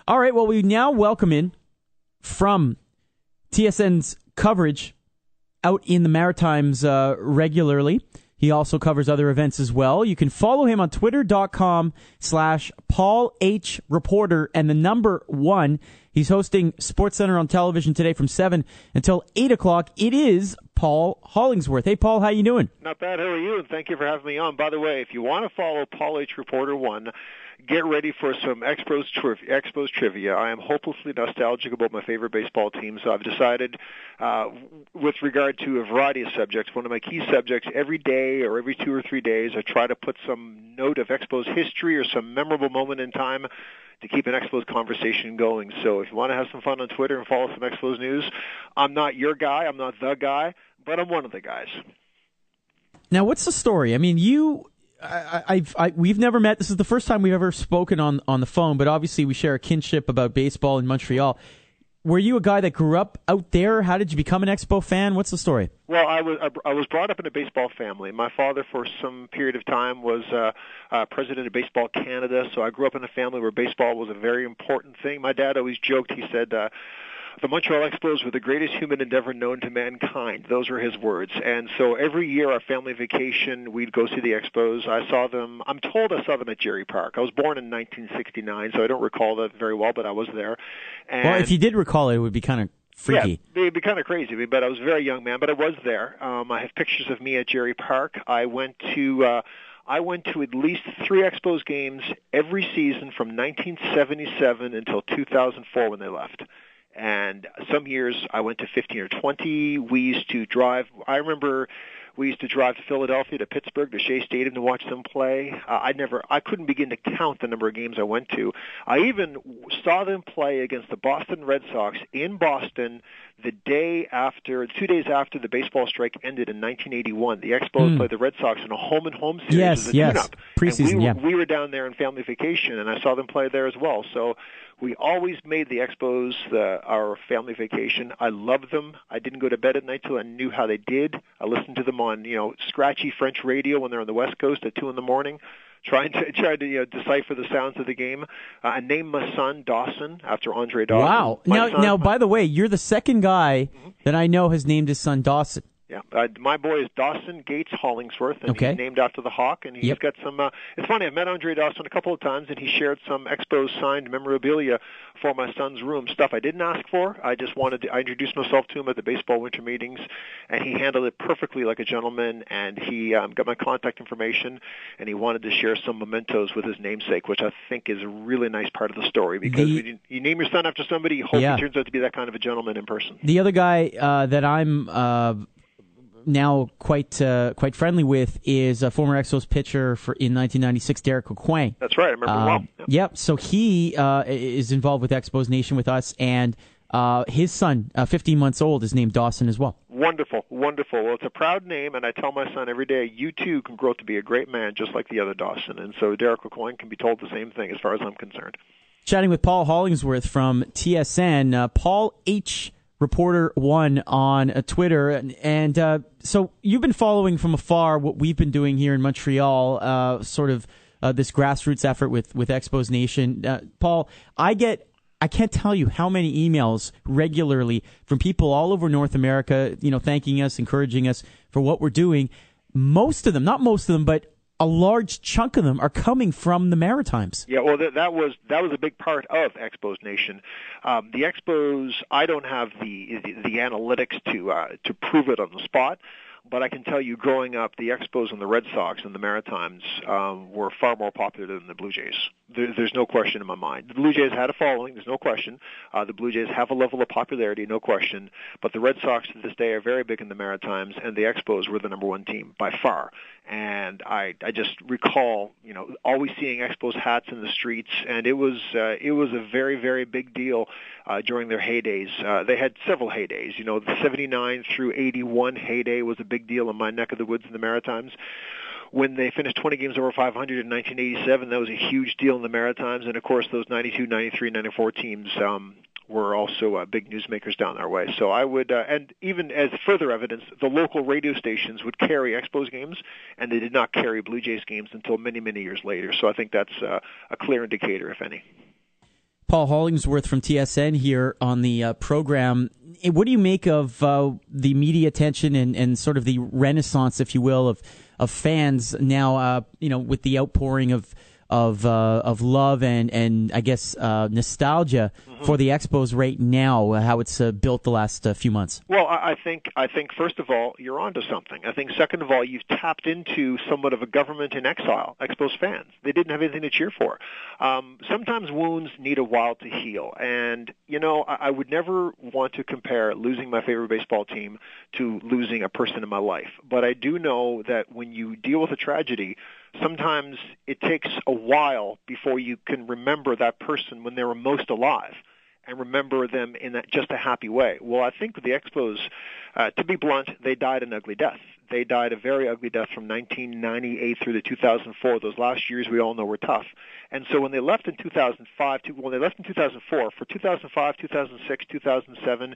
All right, well, we now welcome in from TSN's coverage out in the Maritimes regularly. He also covers other events as well. You can follow him on twitter.com/PaulHReporter and the number 1. He's hosting SportsCenter on television today from 7 until 8 o'clock. It is Paul Hollingsworth. Hey, Paul, how you doing? Not bad. How are you? And thank you for having me on. By the way, if you want to follow Paul H. Reporter 1, get ready for some Expos trivia. I am hopelessly nostalgic about my favorite baseball teams. So I've decided, with regard to a variety of subjects, one of my key subjects every day or every 2 or 3 days, I try to put some note of Expos history or some memorable moment in time to keep an Expos conversation going. So if you want to have some fun on Twitter and follow some Expos news, I'm not your guy, I'm not the guy, but I'm one of the guys. Now, what's the story? I mean, we've never met. This is the first time we've ever spoken on the phone, but obviously we share a kinship about baseball in Montreal. Were you a guy that grew up out there? How did you become an Expo fan? What's the story? Well, I was brought up in a baseball family. My father, for some period of time, was president of Baseball Canada, so I grew up in a family where baseball was a very important thing. My dad always joked. He said, the Montreal Expos were the greatest human endeavor known to mankind. Those were his words. And so every year, our family vacation, we'd go see the Expos. I saw them. I'm told I saw them at Jerry Park. I was born in 1969, so I don't recall that very well, but I was there. And well, if you did recall it, it would be kind of freaky. Yeah, it'd be kind of crazy, but I was a very young man, but I was there. I have pictures of me at Jerry Park. I went to at least 3 Expos games every season from 1977 until 2004 when they left. And some years I went to 15 or 20. We used to drive. I remember we used to drive to Philadelphia, to Pittsburgh, to Shea Stadium to watch them play. I couldn't begin to count the number of games I went to. I even saw them play against the Boston Red Sox in Boston the 2 days after the baseball strike ended in 1981. The Expos played the Red Sox in a home-and-home series as a tune-up. Preseason, we were down there on family vacation, and I saw them play there as well. So we always made the Expos our family vacation. I loved them. I didn't go to bed at night till I knew how they did. I listened to them on scratchy French radio when they're on the West Coast at 2 a.m, trying to decipher the sounds of the game. I named my son Dawson after Andre Dawson. Wow! Now, by the way, you're the second guy that I know has named his son Dawson. Yeah, my boy is Dawson Gates Hollingsworth, and he's named after the Hawk, and he's got some, it's funny, I've met Andre Dawson a couple of times, and he shared some Expos signed memorabilia for my son's room, stuff I didn't ask for. I introduced myself to him at the baseball winter meetings, and he handled it perfectly like a gentleman, and he got my contact information, and he wanted to share some mementos with his namesake, which I think is a really nice part of the story, because when you name your son after somebody, you hope he turns out to be that kind of a gentleman in person. The other guy that I'm now quite friendly with is a former Expos pitcher in 1996, Derek Aucoin. That's right, I remember well. Yep, so he is involved with Expos Nation with us, and his son, 15 months old, is named Dawson as well. Wonderful, wonderful. Well, it's a proud name, and I tell my son every day, you too can grow up to be a great man just like the other Dawson. And so Derek Aucoin can be told the same thing as far as I'm concerned. Chatting with Paul Hollingsworth from TSN, Paul H. Reporter 1 on Twitter, and so you've been following from afar what we've been doing here in Montreal, this grassroots effort with Expos Nation. Paul, I can't tell you how many emails regularly from people all over North America, thanking us, encouraging us for what we're doing. Most of them, not most of them, but a large chunk of them are coming from the Maritimes. Yeah, well, that was a big part of Expos Nation. The Expos, I don't have the analytics to prove it on the spot, but I can tell you, growing up, the Expos and the Red Sox and the Maritimes were far more popular than the Blue Jays. There's no question in my mind. The Blue Jays had a following, there's no question. The Blue Jays have a level of popularity, no question. But the Red Sox to this day are very big in the Maritimes, and the Expos were the number one team by far. And I just recall, always seeing Expos hats in the streets, and it was a very, very big deal during their heydays. They had several heydays. The 79 through 81 heyday was a big deal in my neck of the woods in the Maritimes. When they finished 20 games over 500 in 1987, that was a huge deal in the Maritimes. And, of course, those 92, 93, 94 teams were also big newsmakers down our way. So I would, and even as further evidence, the local radio stations would carry Expos games, and they did not carry Blue Jays games until many, many years later. So I think that's a clear indicator, if any. Paul Hollingsworth from TSN here on the program. What do you make of the media attention and sort of the renaissance, if you will, of fans now? With the outpouring of love and I guess nostalgia for the Expos right now, how it's built the last few months. Well, I think first of all, you're onto something. I think second of all, you've tapped into somewhat of a government in exile, Expos fans. They didn't have anything to cheer for. Sometimes wounds need a while to heal, and I would never want to compare losing my favorite baseball team to losing a person in my life. But I do know that when you deal with a tragedy, sometimes it takes a while before you can remember that person when they were most alive and remember them in just a happy way. Well, I think with the Expos, to be blunt, they died an ugly death. They died a very ugly death from 1998 through to 2004. Those last years we all know were tough. And so when they left in 2004, for 2005, 2006, 2007,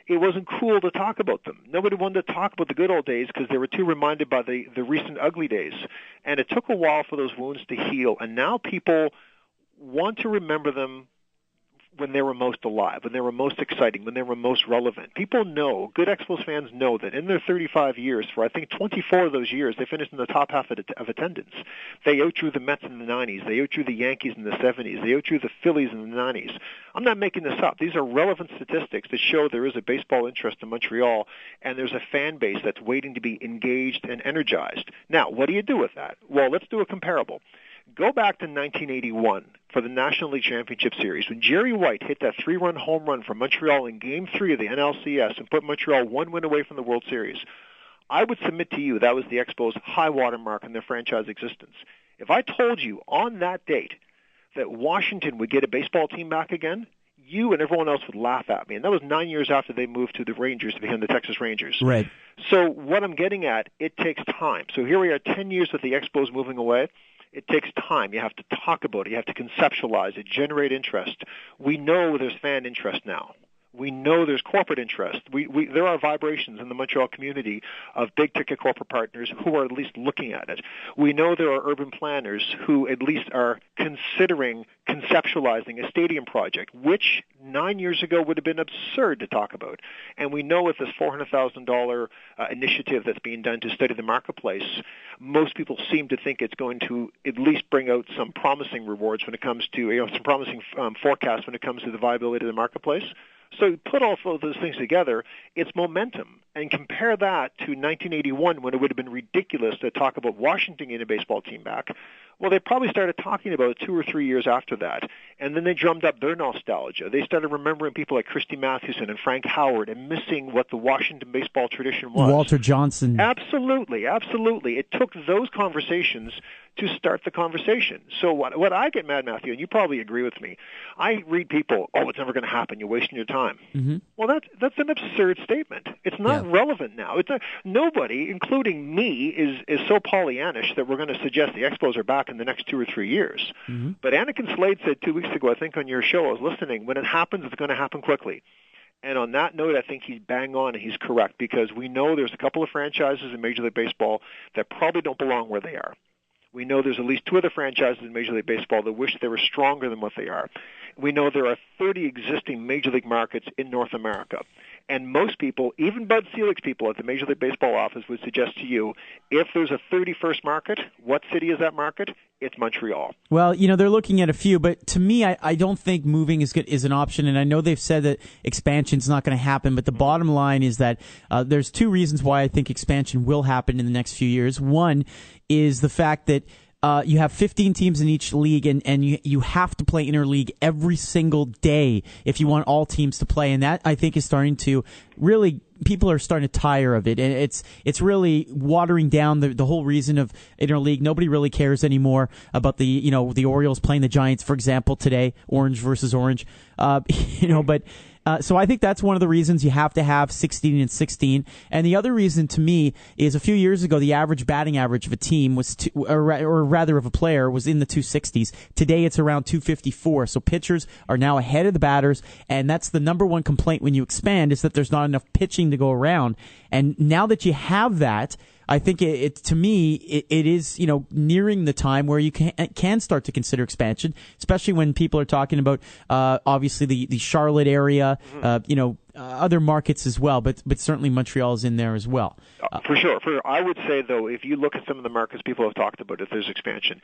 it wasn't cool to talk about them. Nobody wanted to talk about the good old days because they were too reminded by the recent ugly days. And it took a while for those wounds to heal. And now people want to remember them when they were most alive, when they were most exciting, when they were most relevant. People know, good Expos fans know that in their 35 years, for I think 24 of those years, they finished in the top half of attendance. They outdrew the Mets in the 90s. They outdrew the Yankees in the 70s. They outdrew the Phillies in the 90s. I'm not making this up. These are relevant statistics that show there is a baseball interest in Montreal, and there's a fan base that's waiting to be engaged and energized. Now, what do you do with that? Well, let's do a comparable. Go back to 1981 for the National League Championship Series when Jerry White hit that 3-run home run for Montreal in Game 3 of the NLCS and put Montreal one win away from the World Series. I would submit to you that was the Expos' high water mark in their franchise existence. If I told you on that date that Washington would get a baseball team back again, you and everyone else would laugh at me. And that was 9 years after they moved to the Rangers to become the Texas Rangers. Right. So what I'm getting at, it takes time. So here we are 10 years with the Expos moving away. It takes time. You have to talk about it. You have to conceptualize it, generate interest. We know there's fan interest now. We know there's corporate interest. There are vibrations in the Montreal community of big-ticket corporate partners who are at least looking at it. We know there are urban planners who at least are considering conceptualizing a stadium project, which 9 years ago would have been absurd to talk about. And we know with this $400,000 initiative that's being done to study the marketplace, most people seem to think it's going to at least bring out some promising rewards when it comes to, some promising forecasts when it comes to the viability of the marketplace. So put all of those things together, it's momentum. And compare that to 1981 when it would have been ridiculous to talk about Washington getting a baseball team back. Well, they probably started talking about it 2 or 3 years after that. And then they drummed up their nostalgia. They started remembering people like Christy Mathewson and Frank Howard and missing what the Washington baseball tradition was. Walter Johnson. Absolutely, absolutely. It took those conversations to start the conversation. So what I get mad, Matthew, and you probably agree with me, I read people, it's never going to happen. You're wasting your time. Mm-hmm. Well, that's an absurd statement. It's not relevant now. Nobody, including me, is so Pollyannish that we're going to suggest the Expos are back in the next 2 or 3 years. Mm-hmm. But Anakin Slade said 2 weeks ago, I think on your show, I was listening, when it happens, it's going to happen quickly. And on that note, I think he's bang on and he's correct because we know there's a couple of franchises in Major League Baseball that probably don't belong where they are. We know there's at least 2 other franchises in Major League Baseball that wish they were stronger than what they are. We know there are 30 existing Major League markets in North America. And most people, even Bud Selig's people at the Major League Baseball office would suggest to you, if there's a 31st market, what city is that market? It's Montreal. Well, they're looking at a few, but to me, I don't think moving is an option. And I know they've said that expansion's not going to happen, but the bottom line is that there's 2 reasons why I think expansion will happen in the next few years. One is the fact that you have 15 teams in each league, and you have to play interleague every single day if you want all teams to play. And that, I think, is starting to really, people are starting to tire of it. And it's really watering down the whole reason of interleague. Nobody really cares anymore about the Orioles playing the Giants, for example, today, orange versus orange. But so I think that's one of the reasons you have to have 16 and 16. And the other reason to me is a few years ago, the average batting average of a team was, or rather of a player, was in the 260s. Today it's around 254. So pitchers are now ahead of the batters. And that's the number one complaint when you expand, is that there's not enough pitching to go around. And now that you have that, I think to me, it is, nearing the time where you can start to consider expansion, especially when people are talking about, obviously the Charlotte area, other markets as well, but certainly Montreal is in there as well. For sure. I would say, though, if you look at some of the markets people have talked about, if there's expansion,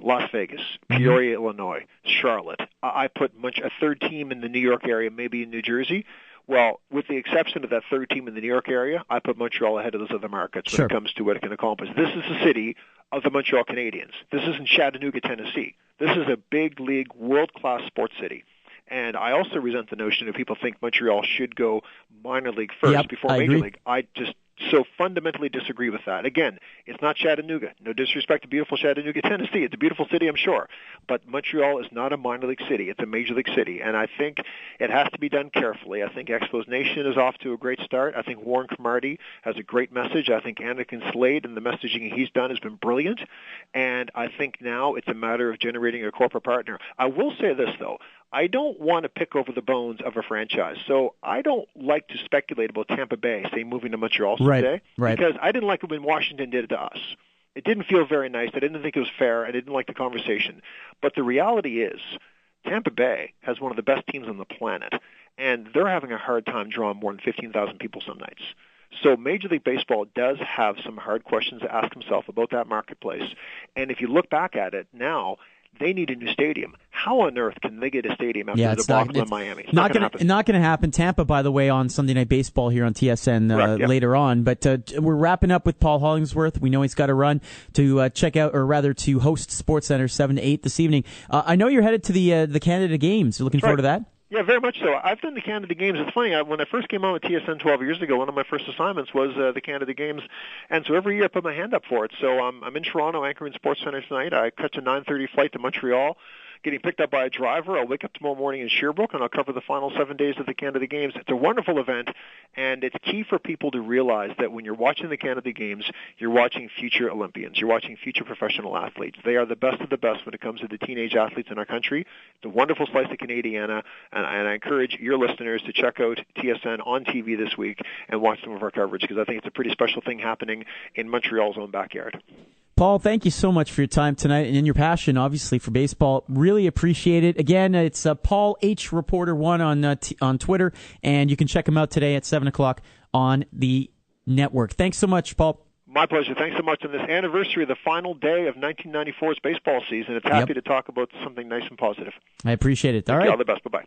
Las Vegas, Peoria, Illinois, Charlotte, I put a third team in the New York area, maybe in New Jersey. Well, with the exception of that third team in the New York area, I put Montreal ahead of those other markets when it comes to what it can accomplish. This is the city of the Montreal Canadiens. This isn't Chattanooga, Tennessee. This is a big league, world-class sports city. And I also resent the notion that people think Montreal should go minor league first before major league. I just so fundamentally disagree with that. Again, it's not Chattanooga. No disrespect to beautiful Chattanooga, Tennessee. It's a beautiful city, I'm sure. But Montreal is not a minor league city. It's a major league city. And I think it has to be done carefully. I think Expos Nation is off to a great start. I think Warren Cromartie has a great message. I think Anakin Slade and the messaging he's done has been brilliant. And I think now it's a matter of generating a corporate partner. I will say this, though. I don't want to pick over the bones of a franchise. So I don't like to speculate about Tampa Bay, say, moving to Montreal someday, because I didn't like it when Washington did it to us. It didn't feel very nice. I didn't think it was fair. I didn't like the conversation. But the reality is Tampa Bay has one of the best teams on the planet, and they're having a hard time drawing more than 15,000 people some nights. So Major League Baseball does have some hard questions to ask himself about that marketplace. And if you look back at it now, they need a new stadium. How on earth can they get a stadium after the debacle in Miami? It's not going to happen. Tampa, by the way, on Sunday Night Baseball here on TSN later on. But we're wrapping up with Paul Hollingsworth. We know he's got to run to check out, or rather to host SportsCenter 7 to 8 this evening. I know you're headed to the Canada Games. You're looking forward to that? Yeah, very much so. I've done the Canada Games. It's funny, when I first came on with TSN 12 years ago, one of my first assignments was the Canada Games, and so every year I put my hand up for it. So I'm in Toronto, anchoring SportsCenter tonight. I catch a 9:30 flight to Montreal, getting picked up by a driver. I'll wake up tomorrow morning in Sherbrooke, and I'll cover the final 7 days of the Canada Games. It's a wonderful event, and it's key for people to realize that when you're watching the Canada Games, you're watching future Olympians. You're watching future professional athletes. They are the best of the best when it comes to the teenage athletes in our country. It's a wonderful slice of Canadiana, and I encourage your listeners to check out TSN on TV this week and watch some of our coverage, because I think it's a pretty special thing happening in Montreal's own backyard. Paul, thank you so much for your time tonight and your passion, obviously, for baseball. Really appreciate it. Again, it's Paul H. Reporter 1 on Twitter, and you can check him out today at 7 o'clock on the network. Thanks so much, Paul. My pleasure. Thanks so much on this anniversary of the final day of 1994's baseball season. It's happy to talk about something nice and positive. I appreciate it. All right. All the best. Bye-bye.